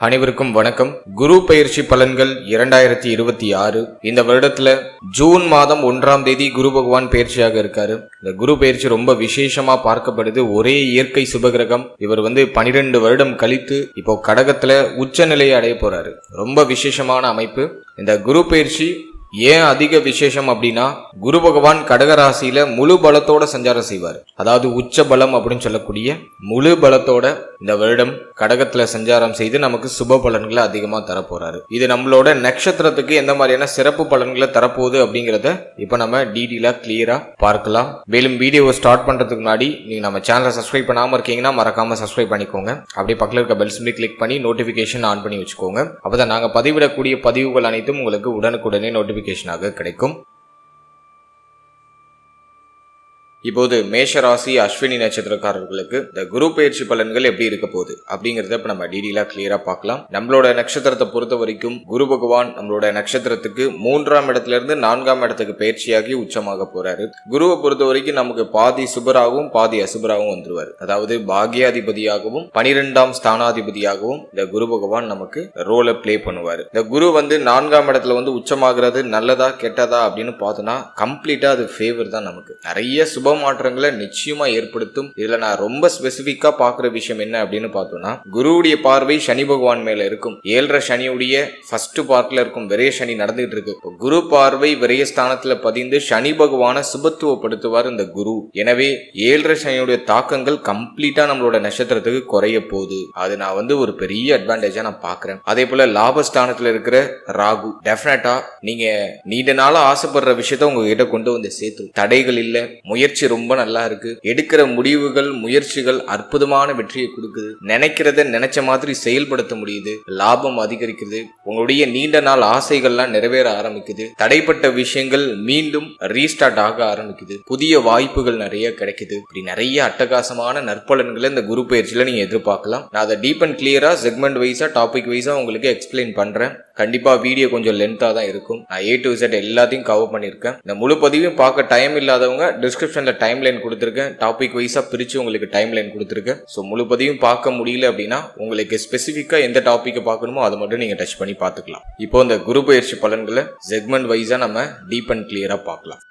அனைவருக்கும் வணக்கம். குரு பெயர்ச்சி பலன்கள் 2026. இந்த வருடத்துல ஜூன் மாதம் 1ஆம் தேதி குரு பகவான் பெயர்ச்சியாக இருக்காரு. இந்த குரு பெயர்ச்சி ரொம்ப விசேஷமா பார்க்கப்படுது. ஒரே இயற்கை சுபகிரகம். இவர் 12 வருடம் கழித்து இப்போ கடகத்துல உச்ச நிலையை அடைய போறாரு. ரொம்ப விசேஷமான அமைப்பு. இந்த குரு பெயர்ச்சி ஏன் அதிக விசேஷம் அப்படின்னா, குரு பகவான் கடகராசியில முழு பலத்தோட சஞ்சாரம் செய்வார். அதாவது உச்ச பலம் அப்படின்னு சொல்லக்கூடிய முழு பலத்தோட இந்த வருடம் கடகத்துல சஞ்சாரம் செய்து நமக்கு சுப பலன்களை அதிகமா தரப்போறாரு. இது நம்மளோட நட்சத்திரத்துக்கு எந்த மாதிரியான சிறப்பு பலன்களை தரப்போகுது அப்படிங்கறத இப்ப நம்ம டீடெயிலா கிளியரா பார்க்கலாம். மேலும் வீடியோவை ஸ்டார்ட் பண்றதுக்கு முன்னாடி நீங்க நம்ம சேனலை சப்ஸ்கிரைப் பண்ணாம இருக்கீங்கன்னா மறக்காம சப்ஸ்கிரைப் பண்ணிக்கோங்க. அப்படியே பக்கத்துல இருக்க பெல் சிம்பலை கிளிக் பண்ணி நோட்டிபிகேஷன் ஆன் பண்ணி வச்சுக்கோங்க. அப்பதான் நாங்க பதிவிடக்கூடிய பதிவுகள் அனைத்தும் உங்களுக்கு உடனுக்குடனே நோட்டிபிகேஷனாக கிடைக்கும். இப்போது மேஷராசி அஸ்வினி நட்சத்திரக்காரர்களுக்கு இந்த குரு பயிற்சி பலன்கள் எப்படி இருக்க போகுது அப்படிங்கறத இப்ப நம்ம டீடெயிலா கிளியரா பார்க்கலாம். நம்மளோட நட்சத்திரத்தை பொறுத்த வரைக்கும் குரு பகவான் நம்மளோட நட்சத்திரத்துக்கு 3ஆம் இடத்துல இருந்து 4ஆம் இடத்துக்கு பயிற்சியாகி உச்சமாக போறாரு. குருவை பொறுத்த வரைக்கும் நமக்கு பாதி சுபராகவும் பாதி அசுபராகவும் வந்துருவாரு. அதாவது பாகியாதிபதியாகவும் 12ஆம் ஸ்தானாதிபதியாகவும் இந்த குரு பகவான் நமக்கு ரோலை பிளே பண்ணுவாரு. இந்த குரு 4ஆம் இடத்துல உச்சமாகிறது நல்லதா கெட்டதா அப்படின்னு பார்த்தோம்னா கம்ப்ளீட்டா அது ஃபேவர் தான். நமக்கு நிறைய சுப மாற்றங்களை நிச்சயமா ஏற்படுத்தும். இதுல நான் ரொம்ப ஸ்பெசிபிக்கா பாக்குற விஷயம் என்ன அப்படின்னு பார்த்தோம்னா, குருவுடைய பார்வை சனி பகவான் மேல இருக்கும். 7.5 சனியுடைய ஃபர்ஸ்ட் பார்ட்ல இருக்கும் விரய சனி நடந்துட்டு இருக்கு. குரு பார்வை விரய ஸ்தானத்துல பதிந்து சனி பகவான சுபத்துவப்படுத்துவார் இந்த குரு. எனவே 7.5 சனியுடைய தாக்கங்கள் கம்ப்ளீட்டா நம்மளோட நட்சத்திரத்துக்கு குறைய போகுது. அது நான் ஒரு பெரிய அட்வான்டேஜா நான் பாக்குறேன். அதே போல லாபஸ்தானத்துல இருக்கிற ராகு டெஃபினட்டா நீங்க நீண்ட நாளா ஆசைப்படுற விஷயத்த உங்ககிட்ட கொண்டு வந்து சேர்த்து. தடைகள் இல்ல, முயற்சி ரொம்ப நல்லா இருக்கு. எடுக்கிற முடிவுகள் முயற்சிகள் அற்புதமான வெற்றியை கொடுக்குது. நினைக்கிறத நினைச்ச மாதிரி செயல்படுத்த முடியுது. லாபம் அதிகரிக்குது. உங்களுடைய நீண்ட நாள் ஆசைகள்லாம் நிறைவேற ஆரம்பிக்குது. தடைப்பட்ட விஷயங்கள் மீண்டும் ரீஸ்டார்ட் ஆக ஆரம்பிக்குது. புதிய வாய்ப்புகள் நிறைய கிடைக்குது. இப்படி நிறைய அட்டகாசமான நற்பலன்களை இந்த குரு பயிற்சியில நீங்க எதிர்பார்க்கலாம். நான் அதை டீப் அண்ட் கிளியரா செக்மெண்ட் வைஸா டாபிக் வைஸா உங்களுக்கு எக்ஸ்பிளைன் பண்றேன். கண்டிப்பா வீடியோ கொஞ்சம் லென்த்தா தான் இருக்கும். நான் A to Z எல்லாத்தையும் கவர் பண்ணிருக்கேன். இந்த முழு பதிவையும் பார்க்க டைம் இல்லாதவங்க டிஸ்கிரிப்ஷன்ல டைம் லைன் கொடுத்துருக்கேன். டாபிக் வைஸா பிரிச்சு உங்களுக்கு டைம் லைன் கொடுத்துருக்கேன். ஸோ முழு பதிவையும் பார்க்க முடியல அப்படின்னா உங்களுக்கு ஸ்பெசிஃபிக்கா எந்த டாபிக்கை பார்க்கணுமோ அதை மட்டும் நீங்க டச் பண்ணி பார்த்துக்கலாம். இப்போ இந்த குரு பயிற்சி பலன்களை செக்மெண்ட் வைஸா நம்ம டீப் அண்ட் கிளியரா பார்க்கலாம்.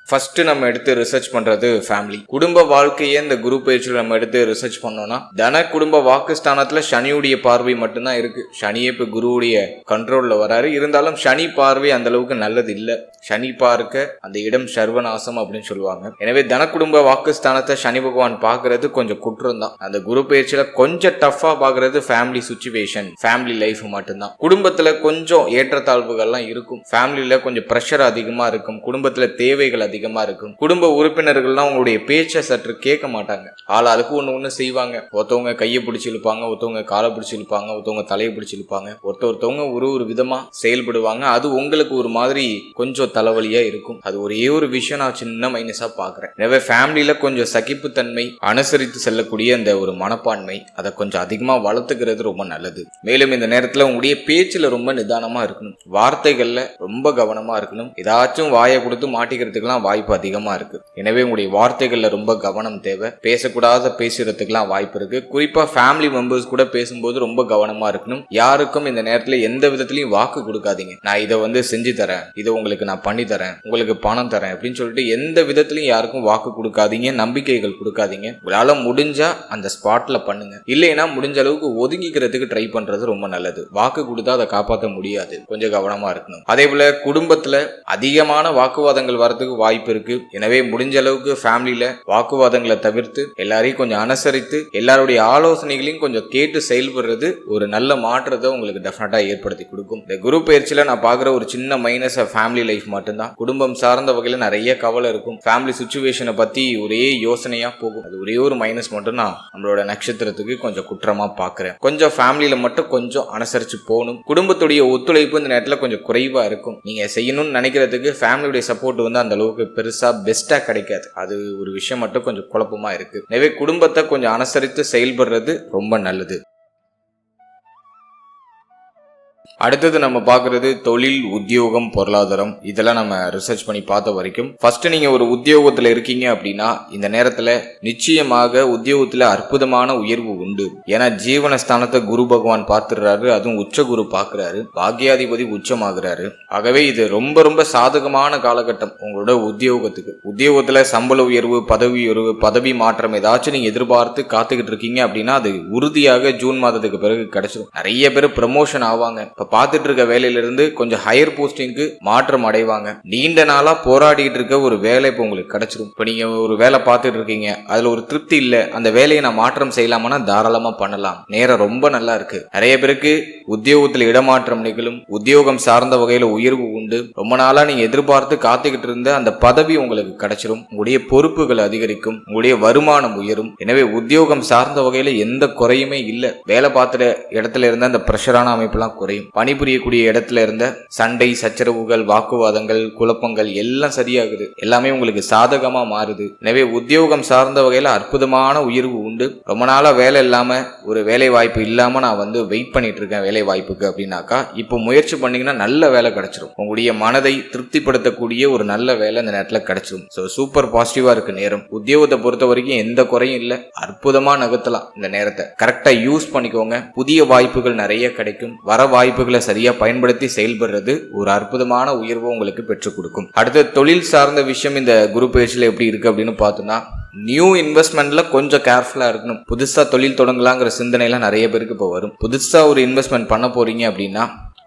ஃபர்ஸ்ட் நம்ம எடுத்து ரிசர்ச் பண்றது ஃபேமிலி. குடும்ப வாழ்க்கையை இந்த குரு பயிற்சியில் நம்ம எடுத்து ரிசர்ச் பண்ணோம்னா, தன குடும்ப வாக்குஸ்தானத்துல சனியுடைய பார்வை மட்டும்தான் இருக்கு. சனியே இப்ப குருவுடைய கண்ட்ரோல்ல வராரு. இருந்தாலும் சனி பார்வை அந்த அளவுக்கு நல்லது இல்ல. சனி பார்க்க அந்த இடம் சர்வநாசம் அப்படின்னு சொல்லுவாங்க. எனவே தன குடும்ப வாக்குஸ்தானத்தை சனி பகவான் பாக்குறது கொஞ்சம் குற்றம் தான். அந்த குரு பயிற்சியில கொஞ்சம் டஃபா பாக்குறது ஃபேமிலி சிச்சுவேஷன், ஃபேமிலி லைஃப் மட்டும்தான். குடும்பத்துல கொஞ்சம் ஏற்றத்தாழ்வுகள்லாம் இருக்கும். ஃபேமிலியில கொஞ்சம் பிரஷர் அதிகமா இருக்கும். குடும்பத்துல தேவைகள் அதிகமா இருக்கும். குடும்ப உறுப்பினர்கள்லாம் உங்களுடைய பேச்சை சற்று கேட்க மாட்டாங்க. ஆளாளுக்கு ஒண்ணு செய்வாங்க. ஒருத்தவங்க கையை பிடிச்சி இழுப்பாங்க, ஒருத்தவங்க காலை பிடிச்சி இழுப்பாங்க, ஒருத்தவங்க தலையை பிடிச்சி இழுப்பாங்க, ஒருத்தவங்க ஒரு விதமா செயல்படுவாங்க. அது உங்களுக்கு ஒரு மாதிரி கொஞ்சம் தலைவலியா இருக்கும். அது ஒரே ஒரு விஷயம் நான் சின்ன மைனஸா பாக்குறேன். எனவே ஃபேமிலியில கொஞ்சம் சகிப்புத்தன்மை, அனுசரித்து செல்லக்கூடிய அந்த ஒரு மனப்பான்மை அதை கொஞ்சம் அதிகமா வளர்த்துக்கிறது ரொம்ப நல்லது. மேலும் இந்த நேரத்துல உங்களுடைய பேச்சுல ரொம்ப நிதானமா இருக்கணும். வார்த்தைகள்ல ரொம்ப கவனமா இருக்கணும். ஏதாச்சும் வாயை கொடுத்து மாட்டிக்கிறதுக்கெல்லாம் வாய்ப்பு அதிகமா இருக்கு. எனவே உங்களுடைய வார்த்தைகள்ல ரொம்ப கவனம் தேவை. பேசக்கூடாத பேசுறதுக்கெல்லாம் வாய்ப்பு இருக்கு. குறிப்பா ஃபேமிலி மெம்பர்ஸ் கூட பேசும்போது ரொம்ப கவனமா இருக்கணும். யாருக்கும் இந்த நேரத்துல எந்த விதத்திலையும் வாக்கு கொடுக்காதீங்க. நான் இதை செஞ்சு தரேன், இதை உங்களுக்கு நான் பண்ணி தரேன், உங்களுக்கு பணம் தரேன் அப்படின்னு சொல்லிட்டு எந்த விதத்திலையும் யாருக்கும் வாக்கு கொடுக்காதீங்க. நம்பிக்கைகள் கொடுக்காதீங்க. உங்களால முடிஞ்சா அந்த ஸ்பாட்ல பண்ணுங்க. இல்லைன்னா முடிஞ்ச அளவுக்கு ஒதுங்கிக்கிறதுக்கு ட்ரை பண்றது ரொம்ப நல்லது. வாக்கு கொடுத்தா அதை காப்பாற்ற முடியாது. கொஞ்சம் கவனமா இருக்கணும். அதே போல குடும்பத்துல அதிகமான வாக்குவாதங்கள் வரதுக்கு வாய்ப்பு இருக்கு. எனவே முடிஞ்ச அளவுக்கு ஃபேமிலியில வாக்குவாதங்களை தவிர்த்து எல்லாரையும் கொஞ்சம் அனுசரித்து எல்லாருடைய ஆலோசனைகளையும் கொஞ்சம் கேட்டு செயல்படுறது ஒரு நல்ல மாற்றத்தை உங்களுக்கு டெஃபினட்டா ஏற்படுத்தி கொடுக்கும். இந்த குரு பயிற்சியில நான் பாக்குற ஒரு சின்ன மைனஸ் ஃபேமிலி லைஃப் மட்டும்தான். குடும்பம் சார்ந்த வகையில நிறைய கவலை இருக்கும். ஃபேமிலி சிச்சுவேஷனை பத்தி ஒரே யோசனையா போகும். அது ஒரே ஒரு மைனஸ் மட்டும் நான் நம்மளோட நட்சத்திரத்துக்கு கொஞ்சம் குற்றமா பாக்குறேன். கொஞ்சம் ஃபேமிலியில மட்டும் கொஞ்சம் அனுசரிச்சு போகணும். குடும்பத்துடைய ஒத்துழைப்பு இந்த நேரத்துல கொஞ்சம் குறைவா இருக்கும். நீங்க செய்யணும்னு நினைக்கிறதுக்கு ஃபேமிலியுடைய சப்போர்ட் அந்த அளவுக்கு பெருசா பெஸ்டா கிடைக்காது. அது ஒரு விஷயம் மட்டும் கொஞ்சம் குழப்பமா இருக்கு. எனவே குடும்பத்தை கொஞ்சம் அனுசரித்து செயல்படுறது ரொம்ப நல்லது. அடுத்தது நம்ம பார்க்கறது தொழில், உத்தியோகம், பொருளாதாரம். இதெல்லாம் நம்ம ரிசர்ச் பண்ணி பார்த்த வரைக்கும் ஃபர்ஸ்ட் நீங்க ஒரு உத்தியோகத்துல இருக்கீங்க அப்படின்னா இந்த நேரத்துல நிச்சயமாக உத்தியோகத்துல அற்புதமான உயர்வு உண்டு. ஏன்னா ஜீவனஸ்தானத்தை குரு பகவான் பார்த்துடுறாரு, அதுவும் உச்ச குரு பார்க்கிறாரு, பாக்யாதிபதி உச்சமாகிறாரு. ஆகவே இது ரொம்ப ரொம்ப சாதகமான காலகட்டம் உங்களோட உத்தியோகத்துக்கு. உத்தியோகத்துல சம்பள உயர்வு, பதவி உயர்வு, பதவி மாற்றம் ஏதாச்சும் நீங்க எதிர்பார்த்து காத்துக்கிட்டு இருக்கீங்க அப்படின்னா அது உறுதியாக ஜூன் மாதத்துக்கு பிறகு கிடைச்சிடும். நிறைய பேர் ப்ரமோஷன் ஆவாங்க. பார்த்துட்டு இருக்க வேலையில இருந்து கொஞ்சம் ஹையர் போஸ்டிங்க்கு மாற்றம் அடைவாங்க. நீண்ட நாளா போராடிட்டு இருக்க ஒரு வேலை இப்ப உங்களுக்கு கிடைச்சிடும். இப்ப நீங்க ஒரு வேலை பார்த்துட்டு இருக்கீங்க, அதுல ஒரு திருப்தி இல்ல, அந்த வேலையை நான் மாற்றம் செய்யலாமா, தாராளமா பண்ணலாம். நேரம் ரொம்ப நல்லா இருக்கு. நிறைய பேருக்கு உத்தியோகத்துல இடமாற்றம் நிகழும், உத்தியோகம் சார்ந்த வகையில உயர்வு உண்டு. ரொம்ப நாளா நீங்க எதிர்பார்த்து காத்துக்கிட்டு இருந்த அந்த பதவி உங்களுக்கு கிடைச்சிடும். உங்களுடைய பொறுப்புகள் அதிகரிக்கும், உங்களுடைய வருமானம் உயரும். எனவே உத்தியோகம் சார்ந்த வகையில எந்த குறையுமே இல்ல. வேலை பார்த்துற இடத்துல இருந்த அந்த பிரஷரான அமைப்புலாம் குறையும். பணிபுரியக்கூடிய இடத்துல இருந்த சண்டை, சச்சரவுகள், வாக்குவாதங்கள், குழப்பங்கள் எல்லாம் சரியாகுது. எல்லாமே உங்களுக்கு சாதகமா மாறுது. எனவே உத்தியோகம் சார்ந்த வகையில அற்புதமான உயர்வு உண்டு. ரொம்ப நாளா வேலை இல்லாம, ஒரு வேலை வாய்ப்பு இல்லாம நான் வெயிட் பண்ணிட்டு இருக்கேன் வேலை வாய்ப்புக்கு அப்படின்னாக்கா இப்போ முயற்சி பண்ணீங்கன்னா நல்ல வேலை கிடைச்சிடும். உங்களுடைய மனதை திருப்திப்படுத்தக்கூடிய ஒரு நல்ல வேலை இந்த நேரத்துல கிடைச்சிடும். ஸோ சூப்பர் பாசிட்டிவா இருக்கு நேரம். உத்தியோகத்தை பொறுத்த வரைக்கும் எந்த குறையும் இல்லை, அற்புதமா நகர்த்தலாம். இந்த நேரத்தை கரெக்டா யூஸ் பண்ணிக்கோங்க. புதிய வாய்ப்புகள் நிறைய கிடைக்கும். வர வாய்ப்புகளை சரியா பயன்படுத்தி செயல்படுறது ஒரு அற்புதமான உயர்வு உங்களுக்கு பெற்றுக் கொடுக்கும். அடுத்த தொழில் சார்ந்த விஷயம் இந்த குரு பயிற்சியில எப்படி இருக்கு அப்படின்னு பார்த்தோம்னா, நியூ இன்வெஸ்ட்மெண்ட்ல கொஞ்சம் கேர்ஃபுல்லா இருக்கணும். புதுசா தொழில் தொடங்கலாங்கிற சிந்தனை எல்லாம் நிறைய பேருக்கு இப்போ வரும். புதுசா ஒரு இன்வெஸ்ட்மெண்ட் பண்ண போறீங்க அப்படின்னா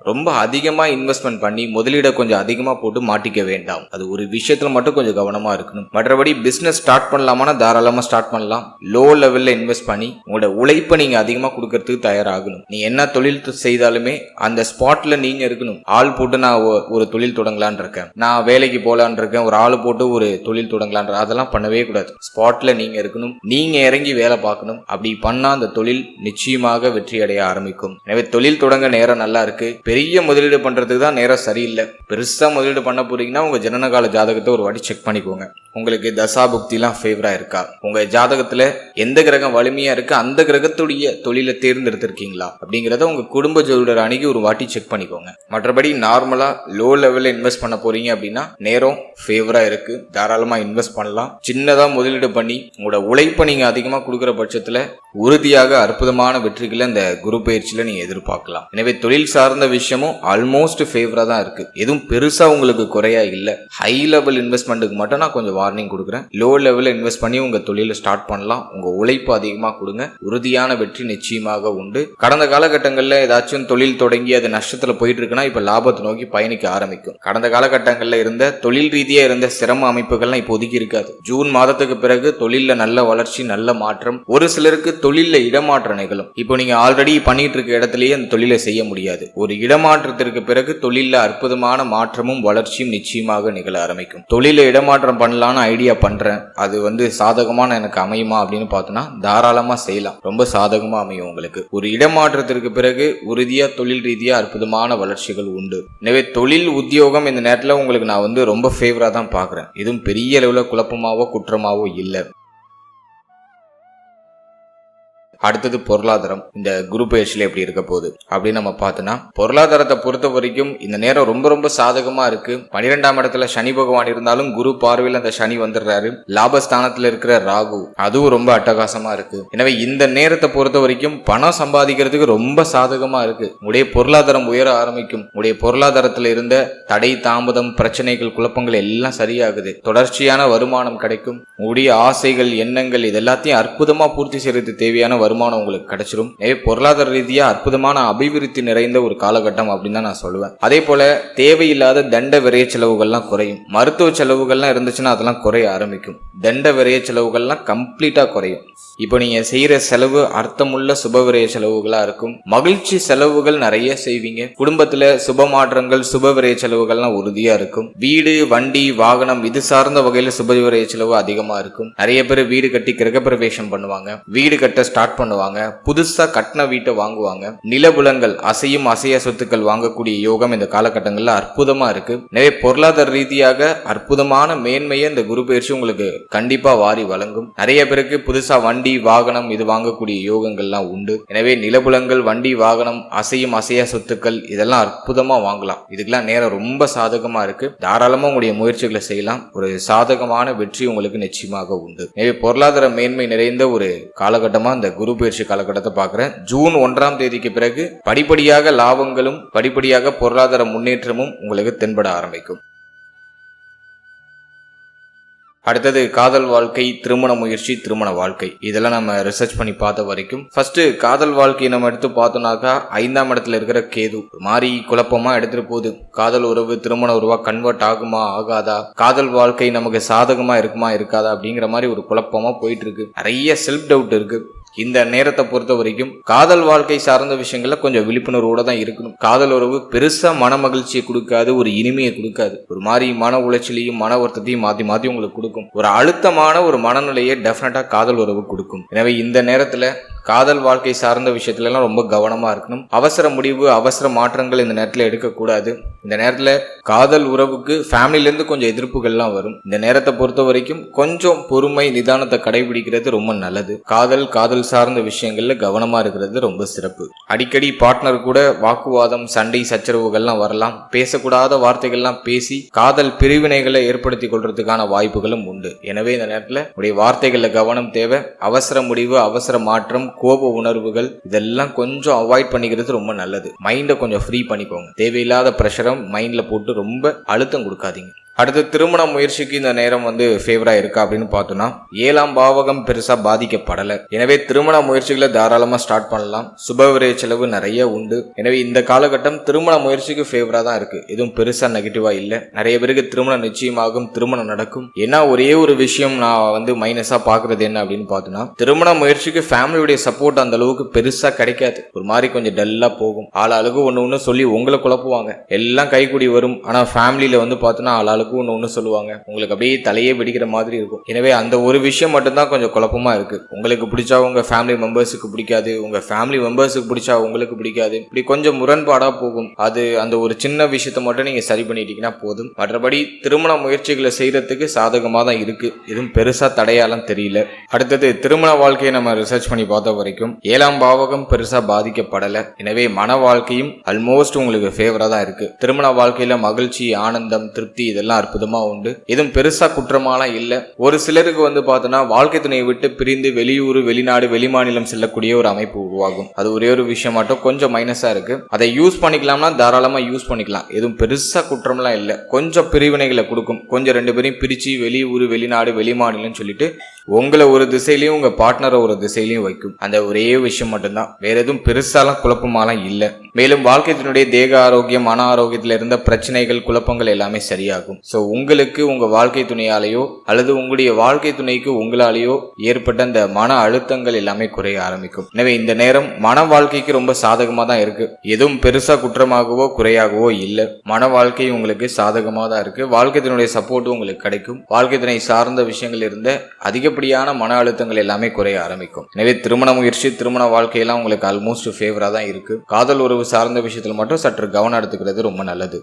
ரொம்ப அதிகமா இன்வெஸ்ட்மெண்ட் பண்ணி முதலீட கொஞ்சம் அதிகமா போட்டு மாட்டிக்க வேண்டாம். அது ஒரு விஷயத்துல மட்டும் கொஞ்சம் கவனமா இருக்கணும். மற்றபடி பிசினஸ் ஸ்டார்ட் பண்ணலாமா, தாராளமா ஸ்டார்ட் பண்ணலாம். லோ லெவல்ல இன்வெஸ்ட் பண்ணி உங்களோட உழைப்பை நீங்க அதிகமா கொடுக்கறதுக்கு தயாராகணும். நீ என்ன தொழில் செய்தாலுமே அந்த ஸ்பாட்ல நீங்க இருக்கணும். ஆள் போட்டு நான் ஒரு தொழில் தொடங்கலான் இருக்கேன், நான் வேலைக்கு போலான் இருக்கேன், ஒரு ஆள் போட்டு ஒரு தொழில் தொடங்கலான், அதெல்லாம் பண்ணவே கூடாது. ஸ்பாட்ல நீங்க இருக்கணும், நீங்க இறங்கி வேலை பார்க்கணும். அப்படி பண்ணா அந்த தொழில் நிச்சயமாக வெற்றி அடைய ஆரம்பிக்கும். எனவே தொழில் தொடங்க நேரம் நல்லா இருக்கு. பெரிய முதலீடு பண்றதுக்கு தான் நேரம் சரியில்லை. பெருசா முதலீடு பண்ண போறீங்கன்னா உங்க ஜனனகால ஜாதகத்தை ஒரு வாட்டி செக் பண்ணிக்கோங்க. உங்களுக்கு தசாபுக்தி எல்லாம் ஃபேவரா இருக்கா, உங்க ஜாதகத்துல எந்த கிரகம் வலிமையா இருக்கு, அந்த கிரகத்துடைய தொழிலை தேர்ந்தெடுத்திருக்கீங்களா அப்படிங்கறத உங்க குடும்ப ஜோதிடர் அணுகி ஒரு வாட்டி செக் பண்ணிக்கோங்க. மற்றபடி நார்மலா லோ லெவல்ல இன்வெஸ்ட் பண்ண போறீங்க அப்படின்னா நேரம் ஃபேவரா இருக்கு, தாராளமா இன்வெஸ்ட் பண்ணலாம். சின்னதா முதலீடு பண்ணி உங்களோட உழைப்பை நீங்க அதிகமா கொடுக்குற பட்சத்துல உறுதியாக அற்புதமான வெற்றிகளை இந்த குரு பயிற்சியில நீங்க எதிர்பார்க்கலாம். எனவே தொழில் சார்ந்த விஷயமும் ஆல்மோஸ்ட் ஃபேவரா தான் இருக்கு. எதுவும் பெருசா உங்களுக்கு குறையா இல்ல. ஹை லெவல் இன்வெஸ்ட்மெண்ட்டுக்கு மட்டும் நான் கொஞ்சம் வார்னிங் கொடுக்குறேன். லோ லெவல்ல இன்வெஸ்ட் பண்ணி உங்க தொழிலை ஸ்டார்ட் பண்ணலாம். உங்க உழைப்பு அதிகமா கொடுங்க, உறுதியான வெற்றி நிச்சயமாக உண்டு. கடந்த காலகட்டங்கள்ல ஏதாச்சும் தொழில் தொடங்கி அது நஷ்டத்துல போயிட்டு இருக்குன்னா இப்ப லாபத்தை நோக்கி பயணிக்க ஆரம்பிக்கும். கடந்த காலகட்டங்கள்ல இருந்த தொழில் ரீதியா இருந்த சிரம அமைப்புகள்லாம் இப்போ ஒதுக்கி இருக்காது. ஜூன் மாதத்துக்கு பிறகு தொழில நல்ல வளர்ச்சி, நல்ல மாற்றம். ஒரு சிலருக்கு தொழில இடமாற்றம் நிகழும். இப்போ நீங்க ஆல்ரெடி பண்ணிட்டு இருக்க இடத்திலேயே அந்த தொழிலை செய்ய முடியாது. ஒரு இடமாற்றத்திற்கு பிறகு தொழில அற்புதமான மாற்றமும் வளர்ச்சியும் நிச்சயமாக நிகழ ஆரம்பிக்கும். தொழில இடமாற்றம் பண்ணலான்னு ஐடியா பண்றேன், அது சாதகமான எனக்கு அமையுமா அப்படின்னு பார்த்தோன்னா தாராளமா செய்யலாம். ரொம்ப சாதகமா அமையும் உங்களுக்கு. ஒரு இடமாற்றத்திற்கு பிறகு உறுதியா தொழில் ரீதியா அற்புதமான வளர்ச்சிகள் உண்டு. எனவே தொழில், உத்தியோகம் இந்த நேரத்துல உங்களுக்கு நான் ரொம்ப ஃபேவரா தான் பாக்குறேன். இதுவும் பெரிய அளவுல குழப்பமாவோ குற்றமாவோ இல்லை. அடுத்தது பொருளாதாரம் இந்த குரு பயிற்சியில எப்படி இருக்க போகுது அப்படின்னு நம்ம பார்த்தோம்னா, பொருளாதாரத்தை பொறுத்த வரைக்கும் இந்த நேரம் ரொம்ப ரொம்ப சாதகமா இருக்கு. 12ஆம் இடத்துல சனி பகவான் இருந்தாலும் குரு பார்வையில் அந்த சனி வந்துடுறாரு. லாபஸ்தானத்துல இருக்கிற ராகு அதுவும் ரொம்ப அட்டகாசமா இருக்கு. எனவே இந்த நேரத்தை பொறுத்த வரைக்கும் பணம் சம்பாதிக்கிறதுக்கு ரொம்ப சாதகமா இருக்கு. உங்களுடைய பொருளாதாரம் உயர ஆரம்பிக்கும். உங்களுடைய பொருளாதாரத்துல இருந்த தடை, தாமதம், பிரச்சனைகள், குழப்பங்கள் எல்லாம் சரியாகுது. தொடர்ச்சியான வருமானம் கிடைக்கும். உங்களுடைய ஆசைகள், எண்ணங்கள் இது எல்லாத்தையும் அற்புதமா பூர்த்தி செய்யறது தேவையான வருமானம் உங்களுக்கு கிடைச்சிடும். பொருளாதார ரீதியா அற்புதமான அபிவிருத்தி நிறைந்த ஒரு காலகட்டம் அப்படின்னு தான் நான் சொல்லுவேன். அதே போல தேவையில்லாத தண்ட விரைய செலவுகள்லாம் குறையும். மருத்துவ செலவுகள்லாம் இருந்துச்சுன்னா அதெல்லாம் குறைய ஆரம்பிக்கும். தண்ட விரைய செலவுகள்லாம் கம்ப்ளீட்டா குறையும். இப்போ நீங்க செய்யற செலவு அர்த்தமுள்ள சுபவிரய செலவுகளா இருக்கும். மகிழ்ச்சி செலவுகள் நிறைய செய்வீங்க. குடும்பத்துல சுப மாற்றங்கள், சுபவிரய செலவுகள்லாம் உறுதியா இருக்கும். வீடு, வண்டி, வாகனம் இது சார்ந்த வகையில சுபவிரய செலவு அதிகமா இருக்கும். நிறைய பேர் வீடு கட்டி கிரகப்பிரவேசம் பண்ணுவாங்க. வீடு கட்ட ஸ்டார்ட் ஸ்டார்ட் பண்ணுவாங்க. புதுசா கட்டின வீட்டை வாங்குவாங்க. நிலபுலங்கள் அசையும் அசையா சொத்துக்கள் வாங்கக்கூடிய யோகம் இந்த காலகட்டங்கள்ல அற்புதமா இருக்கு. எனவே பொருளாதார ரீதியாக அற்புதமான மேன்மையை இந்த குரு பயிற்சி உங்களுக்கு கண்டிப்பா வாரி வழங்கும். நிறைய பேருக்கு புதுசா வண்டி வாகனம் இது வாங்கக்கூடிய யோகங்கள்லாம் உண்டு. எனவே நிலபுலங்கள், வண்டி, வாகனம், அசையும் அசையா சொத்துக்கள் இதெல்லாம் அற்புதமா வாங்கலாம். இதுக்கெல்லாம் நேரம் ரொம்ப சாதகமா இருக்கு. தாராளமா உங்களுடைய முயற்சிகளை செய்யலாம். ஒரு சாதகமான வெற்றி உங்களுக்கு நிச்சயமாக உண்டு. எனவே பொருளாதார மேன்மை நிறைந்த ஒரு காலகட்டமா இந்த குரு பயிற்சி காலகட்டத்தை பார்க்கிறேன். ஜூன் 1ஆம் தேதிக்கு பிறகு படிப்படியாக லாபங்களும் படிப்படியாக பொருளாதார முன்னேற்றமும் உங்களுக்கு தென்பட ஆரம்பிக்கும். அடுத்தது காதல் வாழ்க்கை, திருமண முயற்சி, திருமண வாழ்க்கை இதெல்லாம் நம்ம ரிசர்ச் பண்ணி பார்த்த வரைக்கும் ஃபர்ஸ்ட் காதல் வாழ்க்கையை நம்ம எடுத்து பார்த்தோம்னாக்கா 5ஆம் இடத்துல இருக்கிற கேது மாறி குழப்பமா எடுத்துட்டு போகுது. காதல் உறவு திருமண உறவா கன்வெர்ட் ஆகுமா ஆகாதா, காதல் வாழ்க்கை நமக்கு சாதகமா இருக்குமா இருக்காதா அப்படிங்கிற மாதிரி ஒரு குழப்பமா போயிட்டு இருக்கு. நிறைய செல்ஃப் டவுட் இருக்கு. இந்த நேரத்தை பொறுத்த வரைக்கும் காதல் வாழ்க்கை சார்ந்த விஷயங்கள்ல கொஞ்சம் விழிப்புணர்வோட தான் இருக்கணும். காதல் உறவு பெருசா மன மகிழ்ச்சியை கொடுக்காது, ஒரு இனிமையை கொடுக்காது. ஒரு மாதிரி மன உளைச்சலையும் மன வருத்தத்தையும் மாத்தி மாத்தி உங்களுக்கு கொடுக்கும். ஒரு அழுத்தமான ஒரு மனநிலையை டெஃபினட்டா காதல் உறவு கொடுக்கும். எனவே இந்த நேரத்துல காதல் வாழ்க்கை சார்ந்த விஷயத்துல எல்லாம் ரொம்ப கவனமா இருக்கணும். அவசர முடிவு, அவசர மாற்றங்கள் இந்த நேரத்துல எடுக்கக்கூடாது. இந்த நேரத்துல காதல் உறவுக்கு ஃபேமிலில இருந்து கொஞ்சம் எதிர்ப்புகள்லாம் வரும். இந்த நேரத்தை பொறுத்த வரைக்கும் கொஞ்சம் பொறுமை, நிதானத்தை கடைபிடிக்கிறது ரொம்ப நல்லது. காதல் சார்ந்த விஷயங்கள்ல கவனமா இருக்கிறது ரொம்ப சிறப்பு. அடிக்கடி பார்ட்னர் கூட வாக்குவாதம், சண்டை, சச்சரவுகள்லாம் வரலாம். பேசக்கூடாத வார்த்தைகள்லாம் பேசி காதல் பிரிவினைகளை ஏற்படுத்தி கொள்றதுக்கான வாய்ப்புகளும் உண்டு. எனவே இந்த நேரத்துல உடைய வார்த்தைகள்ல கவனம் தேவை. அவசர முடிவு, அவசர மாற்றம், கோப உணர்வுகள் இதெல்லாம் கொஞ்சம் அவாய்ட் பண்ணிக்கிறது ரொம்ப நல்லது. மைண்டை கொஞ்சம் ஃப்ரீ பண்ணிக்கோங்க. தேவையில்லாத பிரஷரை மைண்ட்ல போட்டு ரொம்ப அழுத்தம் கொடுக்காதீங்க. அடுத்து திருமண முயற்சிக்கு இந்த நேரம் ஃபேவரா இருக்கா அப்படின்னு பார்த்தோம்னா 7ஆம் பாவகம் பெருசா பாதிக்கப்படலை. எனவே திருமண முயற்சிகளை தாராளமா ஸ்டார்ட் பண்ணலாம். சுபவிரய செலவு நிறைய உண்டு. எனவே இந்த காலகட்டம் திருமண முயற்சிக்கு ஃபேவரா தான் இருக்கு. எதுவும் பெருசா நெகட்டிவா இல்லை. நிறைய பேருக்கு திருமணம் நிச்சயமாகும், திருமணம் நடக்கும். ஏன்னா ஒரே ஒரு விஷயம் நான் மைனஸா பாக்குறது என்ன அப்படின்னு பார்த்தோம்னா திருமண முயற்சிக்கு ஃபேமிலியுடைய சப்போர்ட் அந்த அளவுக்கு பெருசா கிடைக்காது. ஒரு மாதிரி கொஞ்சம் டல்லா போகும். ஆளாளுக்கு ஒன்னு சொல்லி உங்களை குழப்புவாங்க. எல்லாம் கைகூடி வரும். ஆனா ஃபேமிலியில பார்த்தோன்னா ஆளாளுக்கு ஒன்னு சொல்லுவாங்க. உங்களுக்கு அப்படியே தலையே வெடிக்கிற மாதிரி இருக்கும். எனவே அந்த ஒரு விஷயம் மட்டும்தான் கொஞ்சம் குழப்பமா இருக்கு. உங்களுக்கு பிடிச்சா உங்க ஃபேமிலி மெம்பர்ஸுக்கு பிடிக்காது, உங்க ஃபேமிலி மெம்பர்ஸுக்கு பிடிச்சா உங்களுக்கு பிடிக்காது. இப்படி கொஞ்சம் முரண்பாடா போகும். அந்த ஒரு சின்ன விஷயத்தை மட்டும் நீங்க சரி பண்ணிட்டீங்கன்னா போதும். மற்றபடி திருமண முயற்சிகளை செய்யறதுக்கு சாதகமா தான் இருக்கு. எதுவும் பெருசா தடையாலாம் தெரியல. அடுத்தது திருமண வாழ்க்கையை நம்ம ரிசர்ச் பண்ணி பார்த்த வரைக்கும் 7ஆம் பாவகம் பெருசா பாதிக்கப்படலை. எனவே மன வாழ்க்கையும் ஆல்மோஸ்ட் உங்களுக்கு ஃபேவரா தான் இருக்கு. திருமண வாழ்க்கையில மகிழ்ச்சி, ஆனந்தம், திருப்தி இதெல்லாம் அற்புதமா உண்டு. எதுவும் பெருசா குற்றமாலாம் இல்ல. ஒரு சிலருக்கு பார்த்தோன்னா வாழ்க்கை துணையை விட்டு பிரிந்து வெளியூர், வெளிநாடு, வெளிமாநிலம் செல்லக்கூடிய ஒரு அமைப்பு உருவாகும். அது ஒரே ஒரு விஷயம் மட்டும் கொஞ்சம் மைனஸா இருக்கு. அதை யூஸ் பண்ணிக்கலாம்னா தாராளமா யூஸ் பண்ணிக்கலாம். எதுவும் பெருசா குற்றம்லாம் இல்ல. கொஞ்சம் பிரிவினைகளை கொடுக்கும். கொஞ்சம் ரெண்டு பேரையும் பிரிச்சு வெளியூர், வெளிநாடு, வெளிமாநிலம் சொல்லிட்டு உங்களை ஒரு திசையிலையும் உங்க பார்ட்னரை ஒரு திசையிலையும் வைக்கும். அந்த ஒரே விஷயம் மட்டும்தான். வேற எதுவும் பெருசாலாம் குழப்பமாலாம் இல்ல. மேலும் வாழ்க்கையினுடைய தேக ஆரோக்கியம், மன ஆரோக்கியத்துல இருந்த பிரச்சனைகள், குழப்பங்கள் எல்லாமே சரியாகும். சோ உங்களுக்கு உங்க வாழ்க்கை துணையாலேயோ அல்லது உங்களுடைய வாழ்க்கை துணைக்கு உங்களாலேயோ ஏற்பட்ட அந்த மன அழுத்தங்கள் எல்லாமே குறைய ஆரம்பிக்கும். எனவே இந்த நேரம் மன வாழ்க்கைக்கு ரொம்ப சாதகமா தான் இருக்கு. எதுவும் பெருசா குற்றமாகவோ குறையாகவோ இல்ல. மன வாழ்க்கை உங்களுக்கு சாதகமா தான் இருக்கு. வாழ்க்கை துணையுடைய சப்போர்ட் உங்களுக்கு கிடைக்கும். வாழ்க்கை துணை சார்ந்த விஷயங்கள் இருந்த அதிகப்படியான மன அழுத்தங்கள் எல்லாமே குறைய ஆரம்பிக்கும். எனவே திருமண முயற்சி, திருமண வாழ்க்கையெல்லாம் உங்களுக்கு ஆல்மோஸ்ட் ஃபேவரா தான் இருக்கு. காதல் உறவு சார்ந்த விஷயத்துல மட்டும் சற்று கவனம் எடுத்துக்கிறது ரொம்ப நல்லது.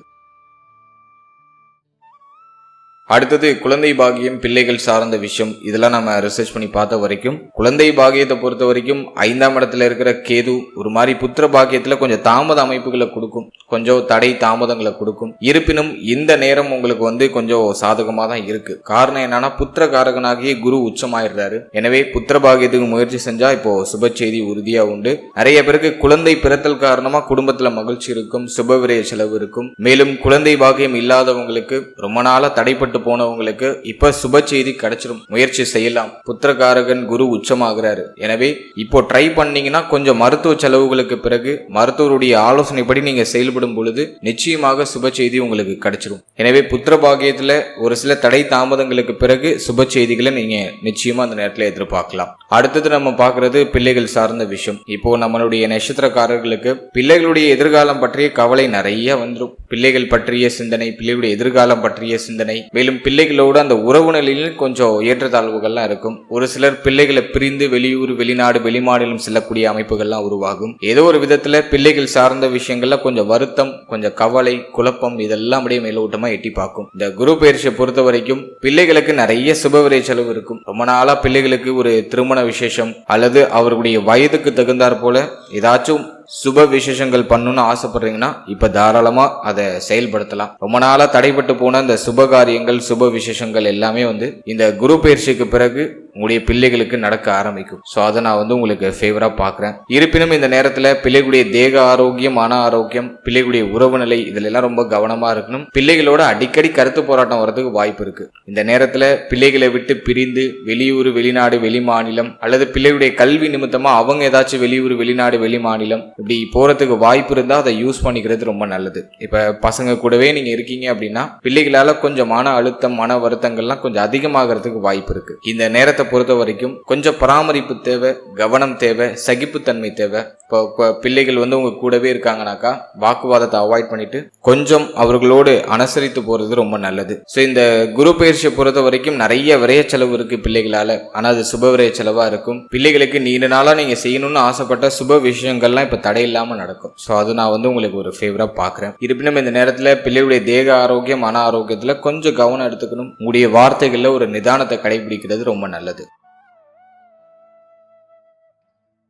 அடுத்தது குழந்தை பாகியம், பிள்ளைகள் சார்ந்த விஷயம் இதெல்லாம் நம்ம ரிசர்ச் பண்ணி பார்த்த வரைக்கும் குழந்தை பாகியத்தை பொறுத்த வரைக்கும் 5ஆம் இடத்துல இருக்கிற கேது ஒரு மாதிரி புத்திர பாகியத்துல கொஞ்சம் தாமத அமைப்புகளை கொடுக்கும். கொஞ்சம் தடை தாமதங்களை கொடுக்கும். இருப்பினும் இந்த நேரம் உங்களுக்கு கொஞ்சம் சாதகமா தான் இருக்கு. காரணம் என்னன்னா புத்திர காரகனாகிய குரு உச்சமாயிடுறாரு. எனவே புத்திர பாகியத்துக்கு முயற்சி செஞ்சா இப்போ சுப செய்தி உறுதியா உண்டு. நிறைய பேருக்கு குழந்தை பிறத்தல் காரணமா குடும்பத்துல மகிழ்ச்சி இருக்கும், சுபவிரய செலவு இருக்கும். மேலும் குழந்தை பாகியம் இல்லாதவங்களுக்கு ரொம்ப நாளா தடைப்பட்டு போனவங்களுக்கு இப்ப சுப செய்தி கிடைச்சிடும். முயற்சி செய்யலாம். புத்திரகாரகன் குரு உச்சமாகிறாரு. எனவே இப்போ ட்ரை பண்ணீங்கன்னா கொஞ்சம் மருத்துவ செலவுகளுக்கு பிறகு மருத்துவருடைய ஆலோசனைப்படி நீங்க செயல்படும் பொழுது நிச்சயமாக சுப செய்தி உங்களுக்கு கிடைச்சிடும். எனவே புத்திர பாகியத்துல ஒரு சில தடை தாமதங்களுக்கு பிறகு சுப செய்திகளை நீங்க நிச்சயமா அந்த நேரத்தில் எதிர்பார்க்கலாம். அடுத்தது நம்ம பார்க்கறது பிள்ளைகள் சார்ந்த விஷயம். இப்போ நம்மளுடைய நட்சத்திரக்காரர்களுக்கு பிள்ளைகளுடைய எதிர்காலம் பற்றிய கவலை நிறைய வந்துடும். பிள்ளைகள் பற்றிய சிந்தனை, பிள்ளைகளுடைய எதிர்காலம் பற்றிய சிந்தனை, மேலும் மேலும் பிள்ளைகளோடு அந்த உறவு நிலையில் கொஞ்சம் ஏற்றத்தாழ்வுகள்லாம் இருக்கும். ஒரு சிலர் பிள்ளைகளை பிரிந்து வெளியூர் வெளிநாடு வெளிமாநிலம் செல்லக்கூடிய அமைப்புகள்லாம் உருவாகும். ஏதோ ஒரு விதத்துல பிள்ளைகள் சார்ந்த விஷயங்கள்ல கொஞ்சம் வருத்தம், கொஞ்சம் கவலை, குழப்பம் இதெல்லாம் அப்படியே மேலோட்டமா எட்டி பார்க்கும். இந்த குரு பயிற்சியை பொறுத்த வரைக்கும் பிள்ளைகளுக்கு நிறைய சுபவிரை செலவு இருக்கும். ரொம்ப நாளா பிள்ளைகளுக்கு ஒரு திருமண விசேஷம் அல்லது அவர்களுடைய வயதுக்கு தகுந்தாற் போல ஏதாச்சும் சுப விசேஷங்கள் பண்ணணும்னு ஆசைப்படுறீங்கன்னா இப்ப தாராளமா அதை செயல்படுத்தலாம். ரொம்ப நாளா தடைபட்டு போன அந்த சுப காரியங்கள் சுப விசேஷங்கள் எல்லாமே இந்த குரு பயிற்சிக்கு பிறகு உங்களுடைய பிள்ளைகளுக்கு நடக்க ஆரம்பிக்கும். ஸோ அதை நான் உங்களுக்கு ஃபேவரா பார்க்குறேன். இருப்பினும் இந்த நேரத்தில் பிள்ளைகளுடைய தேக ஆரோக்கியம், மன ஆரோக்கியம், பிள்ளைகளுடைய உறவு நிலை இதுல எல்லாம் ரொம்ப கவனமா இருக்கணும். பிள்ளைகளோட அடிக்கடி கருத்து போராட்டம் வர்றதுக்கு வாய்ப்பு இருக்கு. இந்த நேரத்தில் பிள்ளைகளை விட்டு பிரிந்து வெளியூர் வெளிநாடு வெளி மாநிலம் அல்லது பிள்ளைகளுடைய கல்வி நிமித்தமா அவங்க ஏதாச்சும் வெளியூர் வெளிநாடு வெளி மாநிலம் இப்படி போறதுக்கு வாய்ப்பு இருந்தா அதை யூஸ் பண்ணிக்கிறது ரொம்ப நல்லது. இப்ப பசங்க கூடவே நீங்க இருக்கீங்க அப்படின்னா பிள்ளைகளால கொஞ்சம் மன அழுத்தம் மன வருத்தங்கள்லாம் கொஞ்சம் அதிகமாகிறதுக்கு வாய்ப்பு இருக்கு. இந்த நேரத்தை பொறுத்த வரைக்கும் கொஞ்சம் பராமரிப்பு தேவை, கவனம் தேவை, சகிப்புத்தன்மை தேவை. இப்போ பிள்ளைகள் உங்க கூடவே இருக்காங்கனாக்கா வாக்குவாதத்தை அவாய்ட் பண்ணிட்டு கொஞ்சம் அவர்களோடு அனுசரித்து போறது ரொம்ப நல்லது. ஸோ இந்த குரு பயிற்சியை பொறுத்த வரைக்கும் நிறைய விரைய செலவு இருக்கு பிள்ளைகளால. ஆனா அது சுப விரைய செலவா இருக்கும். பிள்ளைகளுக்கு நீண்ட நாளா நீங்க செய்யணும்னு ஆசைப்பட்ட சுப விஷயங்கள்லாம் இப்ப தடை இல்லாம நடக்கும். ஸோ அது நான் உங்களுக்கு ஒரு ஃபேவரா பாக்குறேன். இருப்பினும் இந்த நேரத்துல பிள்ளைகளுடைய தேக ஆரோக்கியம் மன ஆரோக்கியத்துல கொஞ்சம் கவனம் எடுத்துக்கணும். உங்களுடைய வார்த்தைகள்ல ஒரு நிதானத்தை கடைபிடிக்கிறது ரொம்ப நல்லது.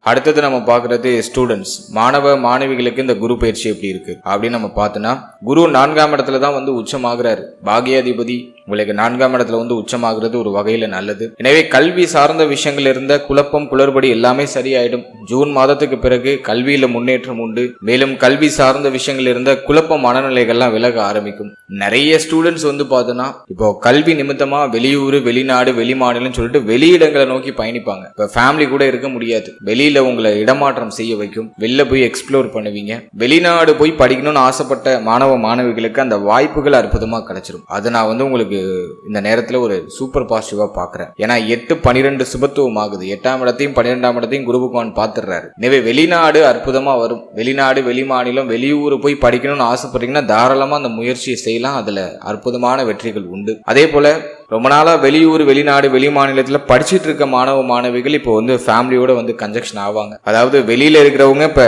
அடுத்தது நம்ம பார்க்கறது ஸ்டூடெண்ட்ஸ், மாணவ மாணவிகளுக்கு இந்த குரு பயிற்சி எப்படி இருக்கு அப்படின்னு நம்ம பார்த்தோம்னா, குரு 4ஆம் இடத்துல தான் உச்சமாகிறாரு. பாகியாதிபதி உங்களுக்கு 4ஆம் இடத்துல உச்சமாகிறது ஒரு வகையில நல்லது. எனவே கல்வி சார்ந்த விஷயங்கள் இருந்த குழப்பம் குளறுபடி எல்லாமே சரியாயிடும். ஜூன் மாதத்துக்கு பிறகு கல்வியில முன்னேற்றம் உண்டு. மேலும் கல்வி சார்ந்த விஷயங்கள் இருந்த குழப்ப மனநிலைகள்லாம் விலக ஆரம்பிக்கும். நிறைய ஸ்டூடெண்ட்ஸ் பார்த்தோம்னா இப்போ கல்வி நிமித்தமா வெளியூர் வெளிநாடு வெளி மாநிலம் சொல்லிட்டு வெளியிடங்களை நோக்கி பயணிப்பாங்க. இப்ப ஃபேமிலி கூட இருக்க முடியாது. வெளியில உங்களை இடமாற்றம் செய்ய வைக்கும். வெளில போய் எக்ஸ்ப்ளோர் பண்ணுவீங்க. வெளிநாடு போய் படிக்கணும்னு ஆசைப்பட்ட மாணவ மாணவிகளுக்கு அந்த வாய்ப்புகள் அற்புதமா கிடைச்சிடும். அதை நான் உங்களுக்கு இந்த நேரத்துல ஒரு சூப்பர் பாசிட்டிவா பாக்குறேன். ஏன்னா 8-12 சுபத்துவம் ஆகுது. 8ஆம் இடத்தையும் 12ஆம் இடத்தையும் குரு பகவான் பாத்துறாரு. எனவே வெளிநாடு அற்புதமா வரும். வெளிநாடு வெளி மாநிலம் வெளியூர் போய் படிக்கணும்னு ஆசைப்படுறீங்கன்னா தாராளமா அந்த முயற்சியை செய்யலாம். அதுல அற்புதமான வெற்றிகள் உண்டு. அதே போல ரொம்ப நாளா வெளியூர் வெளிநாடு வெளி மாநிலத்துல படிச்சுட்டு இருக்க மாணவ மாணவிகள் இப்போ ஃபேமிலியோட கன்ஜெக்ஷன் ஆவாங்க. அதாவது வெளியில இருக்கிறவங்க இப்ப